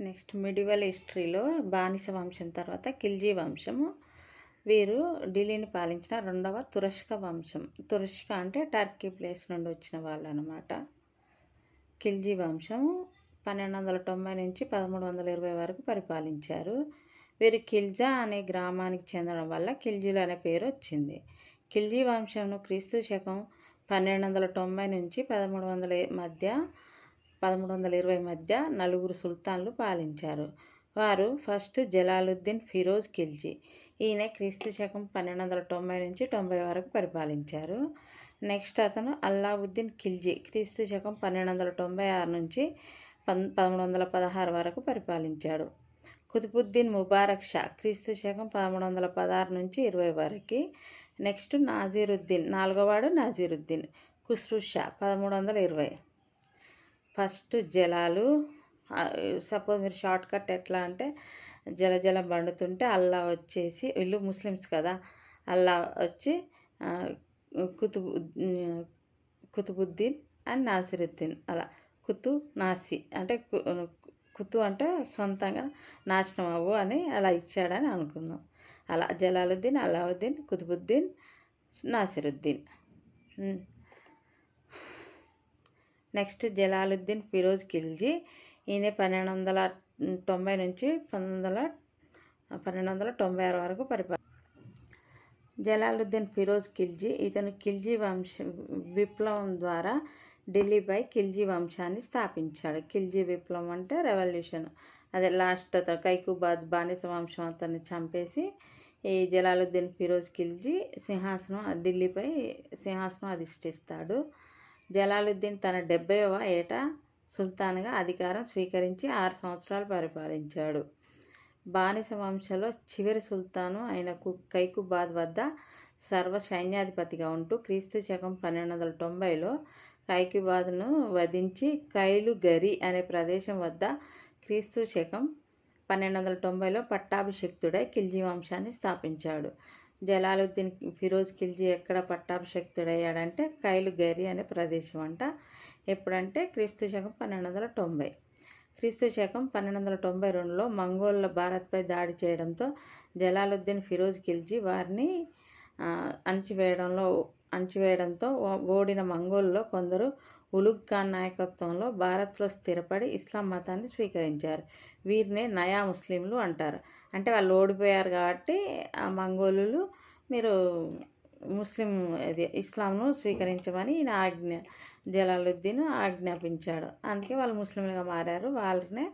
Next medieval హిస్టరీలో బానిస వంశం తర్వాత ఖిల్జీ వంశము. వీరు ఢిల్లీని పాలించిన రెండవ తురష్క వంశం. తురష్క అంటే టర్కీ ప్లేస్ నుండి వచ్చిన వాళ్ళు అనమాట. ఖిల్జీ వంశం 1290 నుంచి 1320 వరకు పరిపాలించారు. వీరు ఖిల్జా అనే గ్రామానికి చెందడం వల్ల ఖిల్జీలు అనే పేరు వచ్చింది. ఖిల్జీ వంశంను క్రీస్తు శకం 1290 నుంచి 1320 మధ్య నలుగురు సుల్తాన్లు పాలించారు. వారు ఫస్ట్ జలాలుద్దీన్ ఫిరోజ్ ఖిల్జీ. ఈయన క్రీస్తు శకం 1290 నుంచి 90 వరకు పరిపాలించారు. నెక్స్ట్ అతను అల్లావుద్దీన్ ఖిల్జీ క్రీస్తు శకం 1296 నుంచి 1316 వరకు పరిపాలించాడు. కుతుబుద్దీన్ ముబారక్ షా క్రీస్తు శకం 1316 నుంచి 20 వరకు. నెక్స్ట్ నాజీరుద్దీన్ నాలుగోవాడు నాజీరుద్దీన్ ఖుస్రు షా 1320. ఫస్ట్ జలాలు. సపోజ్ మీరు షార్ట్ కట్ ఎట్లా అంటే జల బండుతుంటే అల్లా వచ్చేసి, వీళ్ళు ముస్లిమ్స్ కదా, అల్లా వచ్చి కుతుబుద్దీన్ అండ్ నాసిరుద్దీన్, అలా కుతు నాసి అంటే కుతు అంటే సొంతంగా నాశనం అవ్వు అని అలా ఇచ్చాడని అనుకుందాం. అలా జలాలుద్దీన్, అల్లావుద్దీన్, కుతుబుద్దీన్, నాసిరుద్దీన్. నెక్స్ట్ జలాలుద్దీన్ ఫిరోజ్ ఖిల్జీ. ఈయన 1290 నుంచి 1296 వరకు జలాలుద్దీన్ ఫిరోజ్ ఖిల్జీ. ఇతను ఖిల్జీ విప్లవం ద్వారా ఢిల్లీపై ఖిల్జీ వంశాన్ని స్థాపించాడు. ఖిల్జీ విప్లవం అంటే రెవల్యూషన్. అదే లాస్ట్ కైకుబాద్ బానిస వంశం అతన్ని చంపేసి ఈ జలాలుద్దీన్ ఫిరోజ్ ఖిల్జీ ఢిల్లీపై సింహాసనం అధిష్ఠిస్తాడు. జలాలుద్దీన్ తన 70వ ఏట సుల్తాన్గా అధికారం స్వీకరించి 6 సంవత్సరాలు పరిపాలించాడు. బానిస వంశంలో చివరి సుల్తాను అయిన కైకుబాద్ వద్ద సర్వ సైన్యాధిపతిగా ఉంటూ క్రీస్తు శకం 1290లో కైకుబాద్ను వధించి కైలుగరి అనే ప్రదేశం వద్ద క్రీస్తు శకం 1290లో పట్టాభిషిక్తుడై ఖిల్జీ వంశాన్ని స్థాపించాడు. జలాలుద్దీన్ ఫిరోజ్ ఖిల్జీ ఎక్కడ పట్టాభిషిక్తుడయ్యాడంటే కైలుగరి అనే ప్రదేశం అంట. ఎప్పుడంటే క్రీస్తు శకం 1290. క్రీస్తు శకం 1292లో మంగోళ్ళ భారత్పై దాడి చేయడంతో జలాలుద్దీన్ ఫిరోజ్ ఖిల్జీ వారిని అణచివేయడంతో ఓడిన మంగోల్లో కొందరు ఉలుగ్ ఖాన్ నాయకత్వంలో భారత్లో స్థిరపడి ఇస్లాం మతాన్ని స్వీకరించారు. వీరినే నయా ముస్లింలు అంటారు. అంటే వాళ్ళు ఓడిపోయారు కాబట్టి ఆ మంగోలు మీరు ఇస్లాంను స్వీకరించమని ఈయన జలాలుద్దీన్ ఆజ్ఞాపించాడు. అందుకే వాళ్ళు ముస్లింలుగా మారారు. వాళ్ళనే